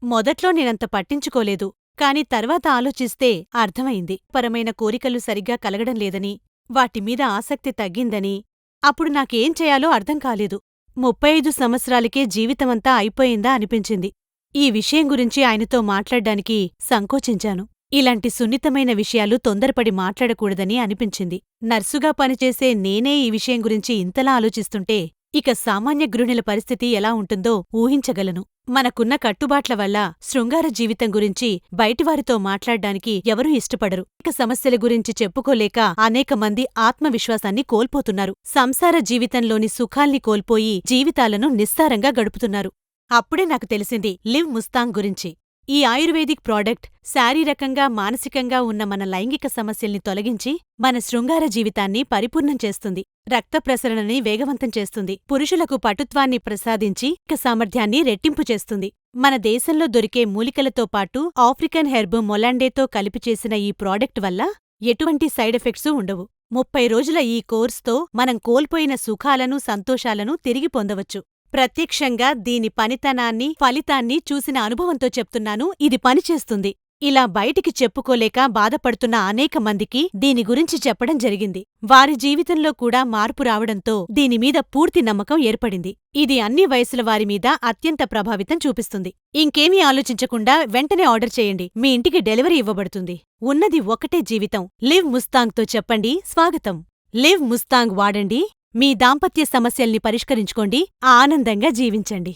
మొదట్లో నేనంత పట్టించుకోలేదు, కాని తర్వాత ఆలోచిస్తే అర్థమైంది. పరమైన కోరికలు సరిగ్గా కలగడం లేదని, వాటిమీద ఆసక్తి తగ్గిందని. అప్పుడు నాకేం చేయాలో అర్థం కాలేదు. 35 సంవత్సరాలకే జీవితమంతా అయిపోయిందా అనిపించింది. ఈ విషయం గురించి ఆయనతో మాట్లాడ్డానికి సంకోచించాను. ఇలాంటి సున్నితమైన విషయాలు తొందరపడి మాట్లాడకూడదని అనిపించింది. నర్సుగా పనిచేసే నేనే ఈ విషయం గురించి ఇంతలా ఆలోచిస్తుంటే ఇక సామాన్య గృహిణుల పరిస్థితి ఎలా ఉంటుందో ఊహించగలను. మనకున్న కట్టుబాట్ల వల్ల శృంగార జీవితం గురించి బయటివారితో మాట్లాడ్డానికి ఎవరూ ఇష్టపడరు. సమస్యల గురించి చెప్పుకోలేక అనేక మంది ఆత్మవిశ్వాసాన్ని కోల్పోతున్నారు. సంసార జీవితంలోని సుఖాల్ని కోల్పోయి జీవితాలను నిస్సారంగా గడుపుతున్నారు. అప్పుడే నాకు తెలిసింది లివ్ ముస్తాంగ్ గురించి. ఈ ఆయుర్వేదిక్ ప్రాడక్ట్ శారీరకంగా, మానసికంగా ఉన్న మన లైంగిక సమస్యల్ని తొలగించి మన శృంగార జీవితాన్ని పరిపూర్ణం చేస్తుంది. రక్త ప్రసరణని వేగవంతం చేస్తుంది. పురుషులకు పటుత్వాన్ని ప్రసాదించి సామర్థ్యాన్ని రెట్టింపు చేస్తుంది. మన దేశంలో దొరికే మూలికలతో పాటు ఆఫ్రికన్ హెర్బ్ మొలాండేతో కలిపి చేసిన ఈ ప్రాడక్ట్ వల్ల ఎటువంటి సైడ్ ఎఫెక్ట్సూ ఉండవు. 30 రోజుల ఈ కోర్స్తో మనం కోల్పోయిన సుఖాలను, సంతోషాలను తిరిగి పొందవచ్చు. ప్రత్యక్షంగా దీని పనితనాన్ని, ఫలితాన్ని చూసిన అనుభవంతో చెప్తున్నాను, ఇది పనిచేస్తుంది. ఇలా బయటికి చెప్పుకోలేక బాధపడుతున్న అనేక మందికి దీని గురించి చెప్పడం జరిగింది. వారి జీవితంలో కూడా మార్పు రావడంతో దీనిమీద పూర్తి నమ్మకం ఏర్పడింది. ఇది అన్ని వయసుల వారిమీద అత్యంత ప్రభావితం చూపిస్తుంది. ఇంకేమీ ఆలోచించకుండా వెంటనే ఆర్డర్ చేయండి. మీ ఇంటికి డెలివరీ ఇవ్వబడుతుంది. ఉన్నది ఒకటే జీవితం. లివ్ ముస్తాంగ్తో చెప్పండి స్వాగతం. లివ్ ముస్తాంగ్ వాడండి. మీ దాంపత్య సమస్యల్ని పరిష్కరించుకోండి. ఆనందంగా జీవించండి.